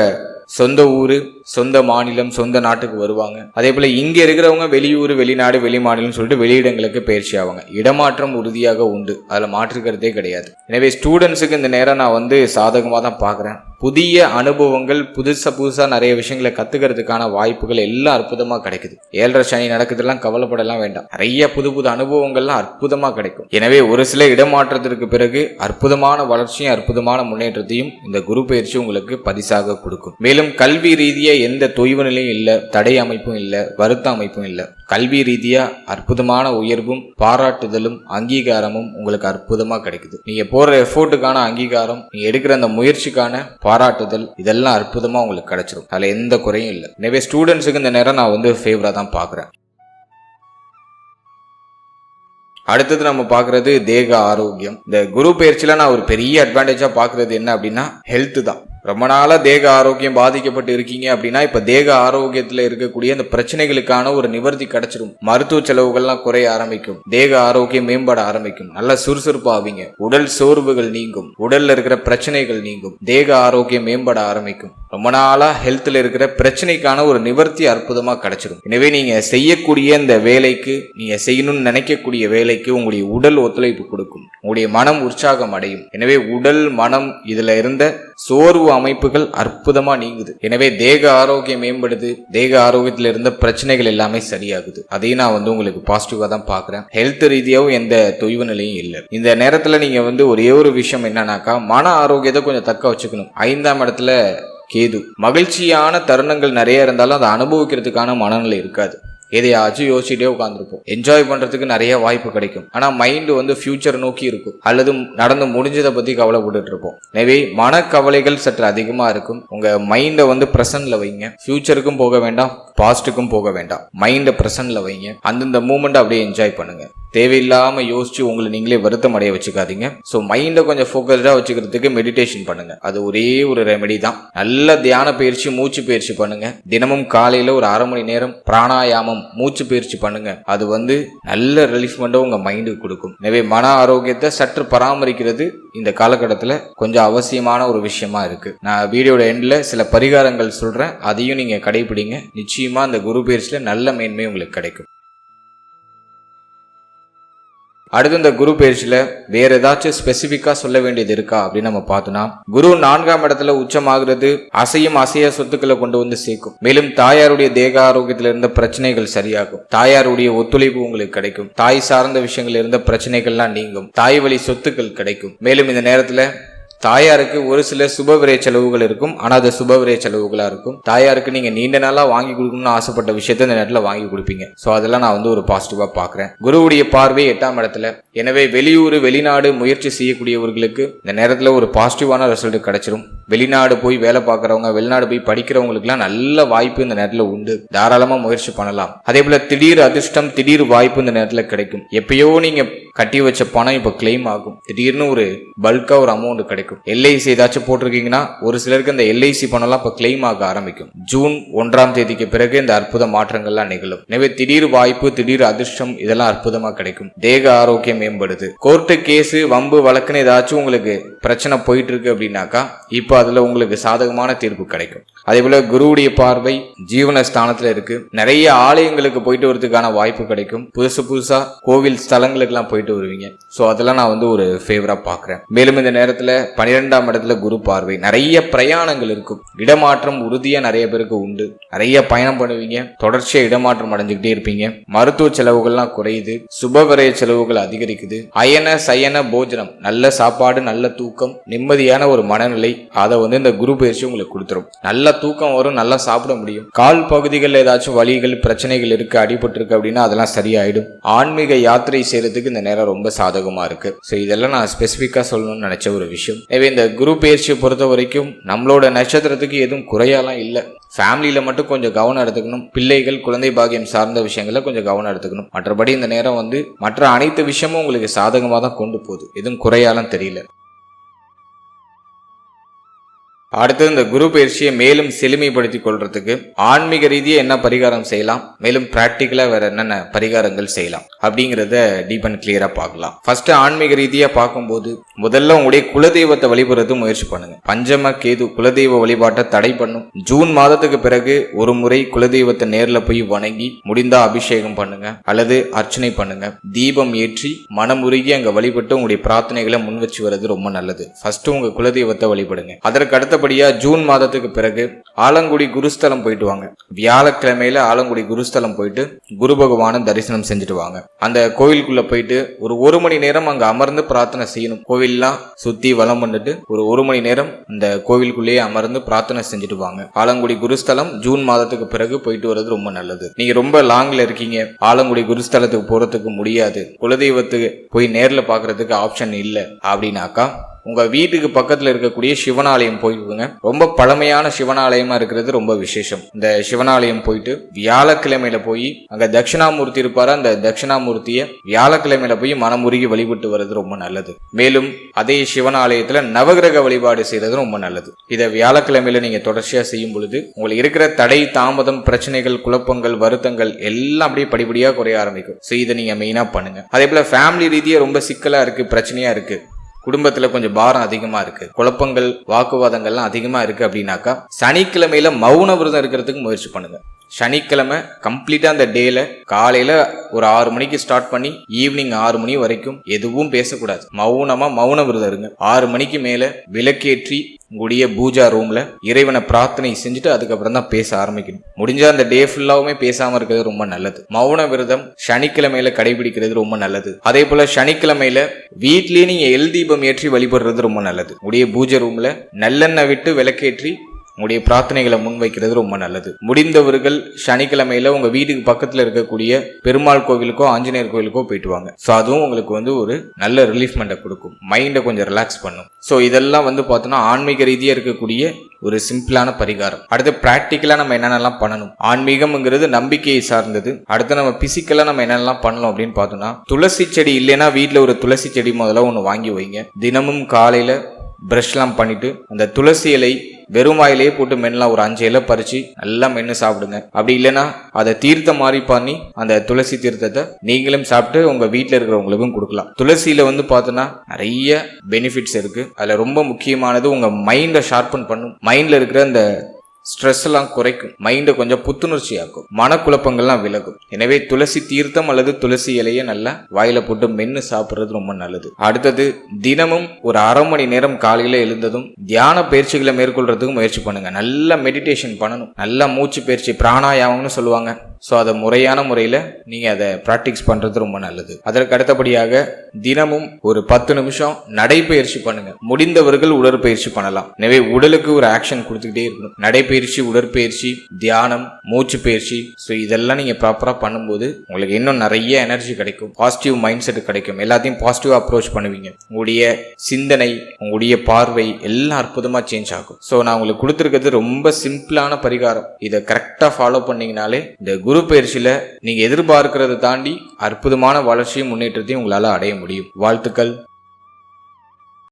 சொந்த ஊரு சொந்த மாநிலம் சொந்த நாட்டுக்கு வருவாங்க. அதே போல இங்க இருக்கிறவங்க வெளியூர் வெளிநாடு வெளி மாநிலம் சொல்லிட்டு வெளியிடங்களுக்கு பயிற்சி ஆவாங்க. இடமாற்றம் உறுதியாக உண்டு, அதுல மாற்றுக்கிறதே கிடையாது. எனவே ஸ்டூடெண்ட்ஸுக்கு இந்த நேரம் நான் சாதகமா தான் பாக்குறேன். புதிய அனுபவங்கள் புதுசா நிறைய விஷயங்களை கத்துக்கிறதுக்கான வாய்ப்புகள் எல்லாம் அற்புதமா கிடைக்குது. 7.5 சனி நடக்குதெல்லாம் கவலைப்படலாம் வேண்டாம். நிறைய புது அனுபவங்கள்லாம் அற்புதமா கிடைக்கும். எனவே ஒரு சில இடமாற்றத்திற்கு பிறகு அற்புதமான வளர்ச்சியும் அற்புதமான முன்னேற்றத்தையும் இந்த குரு பயிற்சி உங்களுக்கு பரிசாக கொடுக்கும். மேலும் கல்வி ரீதியா எந்த தொய்வு நிலையும் இல்ல, தடை அமைப்பும் இல்ல, வருத்த அமைப்பும் இல்ல. கல்வி ரீதியா அற்புதமான உயர்வும் பாராட்டுதலும் அங்கீகாரமும் உங்களுக்கு அற்புதமா கிடைக்குது. நீங்க போற எஃபோர்ட்டுக்கான அங்கீகாரம், நீங்க எடுக்கிற அந்த முயற்சிக்கான பாராட்டுதல் இதெல்லாம் அற்புதமா உங்களுக்கு கிடைச்சிடும். அதுல எந்த குறையும் இல்லை. எனவே ஸ்டூடெண்ட்ஸுக்கு இந்த நேரம் நான் ஃபேவரா தான் பாக்குறேன். அடுத்தது நம்ம பாக்குறது தேக ஆரோக்கியம். இந்த குரு பயிற்சியில நான் ஒரு பெரிய அட்வான்டேஜா பாக்குறது என்ன அப்படின்னா ஹெல்த் தான். ரொம்ப நாளா தேக ஆரோக்கியம் பாதிக்கப்பட்டு இருக்கீங்க அப்படின்னா இப்ப தேக ஆரோக்கியத்துல இருக்கக்கூடிய அந்த பிரச்சனைகளுக்கான ஒரு நிவர்த்தி கிடைச்சிடும். மருத்துவ செலவுகள்லாம் குறைய ஆரம்பிக்கும். தேக ஆரோக்கியம் மேம்பட ஆரம்பிக்கும். நல்ல சுறுசுறுப்பு ஆவீங்க. உடல் சோர்வுகள் நீங்கும். உடல்ல இருக்கிற பிரச்சனைகள் நீங்கும். தேக ஆரோக்கியம் மேம்பட ஆரம்பிக்கும். ரொம்ப நாளா ஹெல்த்ல இருக்கிற பிரச்சனைக்கான ஒரு நிவர்த்தி அற்புதமா கிடைச்சிடும். எனவே நீங்க செய்யக்கூடிய இந்த வேலைக்கு, நீங்க செய்யணும்னு நினைக்கக்கூடிய வேலைக்கு உங்களுடைய உடல் ஒத்துழைப்பு கொடுக்கும். உங்களுடைய மனம் உற்சாகம் அடையும். எனவே உடல் மனம் இதுல இருந்த சோர்வு அமைப்புகள் அற்புதமா நீங்குது. எனவே தேக ஆரோக்கியம் மேம்படுது. தேக ஆரோக்கியத்துல இருந்த பிரச்சனைகள் எல்லாமே சரியாகுது. அதையும் நான் உங்களுக்கு பாசிட்டிவா தான் பாக்குறேன். ஹெல்த் ரீதியாவும் எந்த தொய்வு நிலையும் இல்லை. இந்த நேரத்துல நீங்க ஒரே ஒரு விஷயம் என்னன்னாக்கா மன ஆரோக்கியத்தை கொஞ்சம் தக்க வச்சுக்கணும். 5ஆம் இடத்துல கேது. மகிழ்ச்சியான தருணங்கள் நிறைய இருந்தாலும் அதை அனுபவிக்கிறதுக்கான மனநிலை இருக்காது. எதையாச்சும் யோசிச்சுட்டே உட்காந்துருப்போம். என்ஜாய் பண்றதுக்கு நிறைய வாய்ப்பு கிடைக்கும். ஆனா மைண்ட் ஃபியூச்சர் நோக்கி இருக்கும். அல்லது நடந்து முடிஞ்சதை பத்தி கவலைப்பட்டு இருப்போம். எனவே மனக்கவலைகள் சற்று அதிகமா இருக்கும். உங்க மைண்டை பிரசன்ட்ல வைங்க. ஃபியூச்சருக்கும் போக வேண்டாம், பாஸ்ட்டுக்கும் போக வேண்டாம். மைண்டை பிரசன்ட்ல வைங்க. அந்தந்த மூமெண்ட் அப்படியே என்ஜாய் பண்ணுங்க. தேவையில்லாம யோசிச்சு உங்களை நீங்களே வருத்தம் அடைய வச்சுக்காதீங்க. ஸோ மைண்டை கொஞ்சம் ஃபோக்கஸ்டா வச்சுக்கிறதுக்கு மெடிடேஷன் பண்ணுங்க. அது ஒரே ஒரு ரெமெடி தான். நல்ல தியான பயிற்சி, மூச்சு பயிற்சி பண்ணுங்க. தினமும் காலையில ஒரு 1/2 மணி நேரம் பிராணாயாமம், மூச்சு பயிற்சி பண்ணுங்க. அது நல்ல ரிலீஃப்மெண்ட்டை உங்க மைண்டுக்கு கொடுக்கும். எனவே மன ஆரோக்கியத்தை சற்று பராமரிக்கிறது இந்த காலகட்டத்தில் கொஞ்சம் அவசியமான ஒரு விஷயமா இருக்கு. நான் வீடியோட எண்ட்ல சில பரிகாரங்கள் சொல்றேன், அதையும் நீங்க கடைபிடிங்க. நிச்சயமா அந்த குரு பயிற்சியில நல்ல மேன்மை உங்களுக்கு கிடைக்கும். அடுத்து இந்த குரு பயிற்சியில வேற ஏதாச்சும் ஸ்பெசிபிக்கா சொல்ல வேண்டியது இருக்கா அப்படின்னு நம்ம பார்த்தோம்னா, குரு 4ஆம் இடத்துல உச்சமாகிறது அசையும் அசையா சொத்துக்களை கொண்டு வந்து சேர்க்கும். மேலும் தாயாருடைய தேக ஆரோக்கியத்தில் இருந்த பிரச்சனைகள் சரியாகும். தாயாருடைய ஒத்துழைப்பு உங்களுக்கு கிடைக்கும். தாய் சார்ந்த விஷயங்கள் இருந்த பிரச்சனைகள்லாம் நீங்கும். தாய் வழி சொத்துக்கள் கிடைக்கும். மேலும் இந்த நேரத்துல தாயாருக்கு ஒரு சில சுபவிரய செலவுகள் இருக்கும். ஆனால் அது சுபவிரய செலவுகளா இருக்கும். தாயாருக்கு நீங்க நீண்ட நாளா வாங்கி கொடுக்கணும்னு ஆசைப்பட்ட விஷயத்த இந்த நேரத்தில் வாங்கி கொடுப்பீங்க. ஸோ அதெல்லாம் நான் ஒரு பாசிட்டிவா பாக்குறேன். குருவுடைய பார்வை 8ஆம் இடத்துல. எனவே வெளியூர் வெளிநாடு முயற்சி செய்யக்கூடியவர்களுக்கு இந்த நேரத்தில் ஒரு பாசிட்டிவான ரிசல்ட் கிடைச்சிரும். வெளிநாடு போய் வேலை பார்க்கறவங்க, வெளிநாடு போய் படிக்கிறவங்களுக்குலாம் நல்ல வாய்ப்பு இந்த நேரத்தில் உண்டு. தாராளமா முயற்சி பண்ணலாம். அதே போல திடீர் அதிர்ஷ்டம், திடீர் வாய்ப்பு இந்த நேரத்தில் கிடைக்கும். எப்பயோ நீங்க கட்டி வச்ச பணம் இப்ப கிளைம் ஆகும். திடீர்னு ஒரு பல்கா ஒரு அமௌண்ட் கிடைக்கும். எல்ஐசி ஏதாச்சும் போட்டிருக்கீங்கன்னா ஒரு சிலருக்கு இந்த எல்ஐசி பணம்லாம் இப்ப கிளைம் ஆக ஆரம்பிக்கும். ஜூன் 1ஆம் தேதிக்கு பிறகு இந்த அற்புத மாற்றங்கள்லாம் நிகழும். எனவே திடீர் வாய்ப்பு, திடீர் அதிர்ஷ்டம் இதெல்லாம் அற்புதமா கிடைக்கும். தேக ஆரோக்கியம் மேம்படுது. கோர்ட்டு கேஸ், வம்பு வழக்குன்னு ஏதாச்சும் உங்களுக்கு பிரச்சனை போயிட்டு இருக்கு அப்படின்னாக்கா இப்ப அதுல உங்களுக்கு சாதகமான தீர்ப்பு கிடைக்கும். அதே போல குருவுடைய பார்வை ஜீவன ஸ்தானத்துல இருக்கு. நிறைய ஆலயங்களுக்கு போயிட்டு வரதுக்கான வாய்ப்பு கிடைக்கும். புதுசா கோவில் ஸ்தலங்களுக்கு எல்லாம் போயிட்டு வருவீங்க. சோ அதெல்லாம் நான் ஒரு ஃபேவரா பாக்குறேன். மேலும் இந்த நேரத்துல 12ஆம் இடத்துல குரு பார்வை. நிறைய பிரயாணங்கள் இருக்கும். இடமாற்றம் உறுதியா நிறைய பேருக்கு உண்டு. நிறைய பயணம் பண்ணுவீங்க. தொடர்ச்சியா இடமாற்றம் அடைஞ்சுக்கிட்டே இருப்பீங்க. மருத்துவ செலவுகள்லாம் குறையுது. சுபவிரய செலவுகள் அதிகரிக்குது. அயன சயன போஜனம், நல்ல சாப்பாடு, நல்ல தூக்கம், நிம்மதியான ஒரு மனநிலை, அதை இந்த குரு பயிற்சி உங்களுக்கு கொடுத்துரும். நல்ல தூக்கம் வரும், நல்லா சாப்பிட முடியும். கால் பகுதிகளில் ஏதாச்சும் வலிகள் பிரச்சனைகள் இருக்கு, அடிபட்டு இருக்கு அப்படின்னா அதெல்லாம் சரியாயிடும். ஆன்மீக யாத்திரை செய்யறதுக்கு இந்த நேரம் ரொம்ப சாதகமா இருக்கு. ஸோ இதெல்லாம் நான் ஸ்பெசிஃபிக்கா சொல்லணும்னு நினைச்ச ஒரு விஷயம். எனவே இந்த குரு பயிற்சியை பொறுத்த வரைக்கும் நம்மளோட நட்சத்திரத்துக்கு எதுவும் குறையாலாம் இல்லை. ஃபேமிலியில மட்டும் கொஞ்சம் கவனம் எடுத்துக்கணும். பிள்ளைகள், குழந்தை பாக்கியம் சார்ந்த விஷயங்கள கொஞ்சம் கவனம் எடுத்துக்கணும். மற்றபடி இந்த நேரம் மற்ற அனைத்து விஷயமும் உங்களுக்கு சாதகமாக தான் கொண்டு போகுது. எதுவும் குறையாலாம் தெரியல. அடுத்து இந்த குரு பயிற்சியை மேலும் செழுமைப்படுத்திக் கொள்றதுக்கு ஆன்மீக ரீதியா என்ன பரிகாரம் செய்யலாம், மேலும் பிராக்டிக்கலா வேற என்னென்ன பரிகாரங்கள் செய்யலாம் அப்படிங்கறத டீப் அண்ட் கிளியரா பார்க்கலாம். ஃபர்ஸ்ட் ஆன்மீக ரீதியா பார்க்கும்போது முதல்ல உங்களுடைய குலதெய்வத்தை வழிபடுறது முயற்சி பண்ணுங்க. பஞ்சம கேது குலதெய்வ வழிபாட்டை தடை பண்ணும். ஜூன் மாதத்துக்கு பிறகு ஒரு முறை குலதெய்வத்தை நேர்ல போய் வணங்கி முடிந்தா அபிஷேகம் பண்ணுங்க அல்லது அர்ச்சனை பண்ணுங்க. தீபம் ஏற்றி மனமுருகி அங்க வழிபட்டு உங்களுடைய பிரார்த்தனைகளை முன் வச்சு வர்றது ரொம்ப நல்லது. ஃபர்ஸ்ட் உங்க குலதெய்வத்தை வழிபடுங்க. அதற்கு அடுத்த ஜூன் மாதத்துக்கு பிறகு ஆலங்குடி குருஸ்தலம் போயிட்டு வாங்க. வியாழக்கிழமையில ஆலங்குடி குருஸ்தலம் போயிட்டு குரு பகவான தரிசனம் செஞ்சுட்டு வாங்க. அந்த கோவிலுக்குள்ள போயிட்டு ஒரு மணி நேரம் அங்க அமர்ந்து பிரார்த்தனை செய்யணும். கோவில்லாம் சுத்தி வலம் பண்ணிட்டு ஒரு மணி நேரம் அந்த கோவிலுக்குள்ளேயே அமர்ந்து பிரார்த்தனை செஞ்சுட்டு வாங்க. ஆலங்குடி குருஸ்தலம் ஜூன் மாதத்துக்கு பிறகு போயிட்டு வர்றது ரொம்ப நல்லது. நீங்க ரொம்ப லாங்ல இருக்கீங்க, ஆலங்குடி குருஸ்தலத்துக்கு போறதுக்கு முடியாது, குலதெய்வத்துக்கு போய் நேர்ல பாக்குறதுக்கு ஆப்ஷன் இல்லை அப்படின்னாக்கா உங்க வீட்டுக்கு பக்கத்துல இருக்கக்கூடிய சிவனாலயம் போயிடுங்க. ரொம்ப பழமையான சிவனாலயமா இருக்கிறது ரொம்ப விசேஷம். இந்த சிவனாலயம் போயிட்டு வியாழக்கிழமையில போய் அங்க தட்சிணாமூர்த்தி இருப்பாரு. அந்த தட்சிணாமூர்த்திய வியாழக்கிழமையில போய் மனமுருகி வழிபட்டு வர்றது ரொம்ப நல்லது. மேலும் அதே சிவனாலயத்துல நவகிரக வழிபாடு செய்யறது ரொம்ப நல்லது. இதை வியாழக்கிழமையில நீங்க தொடர்ச்சியா செய்யும் பொழுது உங்களுக்கு இருக்கிற தடை, தாமதம், பிரச்சனைகள், குழப்பங்கள், வருத்தங்கள் எல்லாம் அப்படியே படிப்படியா குறைய ஆரம்பிக்கும். ஸோ இதை நீங்க மெயினா பண்ணுங்க. அதே போல ஃபேமிலி ரீதியா ரொம்ப சிக்கலா இருக்கு, பிரச்சனையா இருக்கு, குடும்பத்துல கொஞ்சம் பாரம் அதிகமா இருக்கு, குழப்பங்கள், வாக்குவாதங்கள்லாம் அதிகமா இருக்கு அப்படின்னாக்கா சனிக்கிழமையில மௌன விரதம் இருக்கிறதுக்கு முயற்சி பண்ணுங்க. சனிக்கிழமை கம்ப்ளீட்டா அந்த டேல காலையில ஒரு 6 மணிக்கு ஸ்டார்ட் பண்ணி ஈவினிங் 6 மணி வரைக்கும் எதுவும் பேசக்கூடாது. மௌன விரதம் இருங்க. 6 மணிக்கு மேல விளக்கேற்றி உங்களுடைய பூஜா ரூம்ல இறைவனை பிரார்த்தனை செஞ்சுட்டு அதுக்கப்புறம் தான் பேச ஆரம்பிக்கணும். முடிஞ்சா அந்த டே ஃபுல்லாவுமே பேசாம இருக்கிறது ரொம்ப நல்லது. மௌன விரதம் சனிக்கிழமையில கடைபிடிக்கிறது ரொம்ப நல்லது. அதே போல சனிக்கிழமையில வீட்லயே நீங்க எல் தீபம் ஏற்றி வழிபடுறது ரொம்ப நல்லது. உங்களுடைய பூஜை ரூம்ல நல்லெண்ணெய் விட்டு விளக்கேற்றி உங்களுடைய பிரார்த்தனைகளை முன்வைக்கிறது ரொம்ப நல்லது. முடிந்தவர்கள் சனிக்கிழமையில உங்க வீட்டுக்கு பக்கத்துல இருக்கக்கூடிய பெருமாள் கோவிலுக்கோ ஆஞ்சநேயர் கோவிலுக்கோ போயிட்டு வாங்க. ஸோ அதுவும் உங்களுக்கு ஒரு நல்ல ரிலீஃப்மெண்ட்டை கொடுக்கும், மைண்டை கொஞ்சம் ரிலாக்ஸ் பண்ணும். ஸோ இதெல்லாம் பார்த்தோன்னா ஆன்மீக ரீதியாக இருக்கக்கூடிய ஒரு சிம்பிளான பரிகாரம். அடுத்து பிராக்டிக்கலா நம்ம என்னென்னலாம் பண்ணணும். ஆன்மீகம்ங்கிறது நம்பிக்கையை சார்ந்தது. அடுத்து நம்ம பிசிக்கலா நம்ம என்னென்னலாம் பண்ணலாம் அப்படின்னு பார்த்தோம்னா, துளசி செடி இல்லைன்னா வீட்டுல ஒரு துளசி செடி முதல்ல ஒன்று வாங்கி வைங்க. தினமும் காலையில பிரஷ்லாம் பண்ணிட்டு அந்த துளசி இலை வெறும் வாயிலேயே போட்டு மென்னலாம் ஒரு 5 இலை பறிச்சு நல்லா மென்று சாப்பிடுங்க. அப்படி இல்லைன்னா அதை தீர்த்த மாதிரி பண்ணி அந்த துளசி தீர்த்தத்தை நீங்களும் சாப்பிட்டு உங்க வீட்டில் இருக்கிறவங்களுக்கும் கொடுக்கலாம். துளசியில பார்த்தோன்னா நிறைய பெனிஃபிட்ஸ் இருக்கு. அதுல ரொம்ப முக்கியமானது உங்க மைண்டை ஷார்பன் பண்ணும். மைண்ட்ல இருக்கிற அந்த ஸ்ட்ரெஸ் எல்லாம் குறைக்கும். மைண்டை கொஞ்சம் புத்துணர்ச்சி ஆக்கும். மனக்குழப்பங்கள்லாம் விலகும். எனவே துளசி தீர்த்தம் அல்லது துளசி இலையை நல்லா வாயில போட்டு மென்னு சாப்பிட்றது ரொம்ப நல்லது. அடுத்தது தினமும் ஒரு 1/2 மணி நேரம் காலையில எழுந்ததும் தியான பயிற்சிகளை மேற்கொள்றதுக்கு முயற்சி பண்ணுங்க. நல்லா மெடிடேஷன் பண்ணணும். நல்லா மூச்சு பயிற்சி பிராணாயாமம்னு சொல்லுவாங்க. ஸோ அதை முறையான முறையில் நீங்கள் அதை ப்ராக்டிஸ் பண்ணுறது ரொம்ப நல்லது. அதற்கு அடுத்தபடியாக தினமும் ஒரு 10 நிமிஷம் நடைப்பயிற்சி பண்ணுங்க. முடிந்தவர்கள் உடற்பயிற்சி பண்ணலாம். எனவே உடலுக்கு ஒரு ஆக்ஷன் கொடுத்துக்கிட்டே இருக்கணும். நடைப்பயிற்சி, உடற்பயிற்சி, தியானம், மூச்சு பயிற்சி, ஸோ இதெல்லாம் நீங்கள் ப்ராப்பராக பண்ணும்போது உங்களுக்கு இன்னும் நிறைய எனர்ஜி கிடைக்கும். பாசிட்டிவ் மைண்ட் செட் கிடைக்கும். எல்லாத்தையும் பாசிட்டிவாக அப்ரோச் பண்ணுவீங்க. உங்களுடைய சிந்தனை, உங்களுடைய பார்வை எல்லாம் அற்புதமாக சேஞ்ச் ஆகும். ஸோ நான் உங்களுக்கு கொடுத்துருக்கிறது ரொம்ப சிம்பிளான பரிகாரம். இதை கரெக்டாக ஃபாலோ பண்ணீங்கனாலே இந்த குரு பயிற்சியில நீங்க எதிர்பார்க்கிறத தாண்டி அற்புதமான வளர்ச்சியும் முன்னேற்றத்தையும் உங்களால அடைய முடியும். வாழ்த்துக்கள்.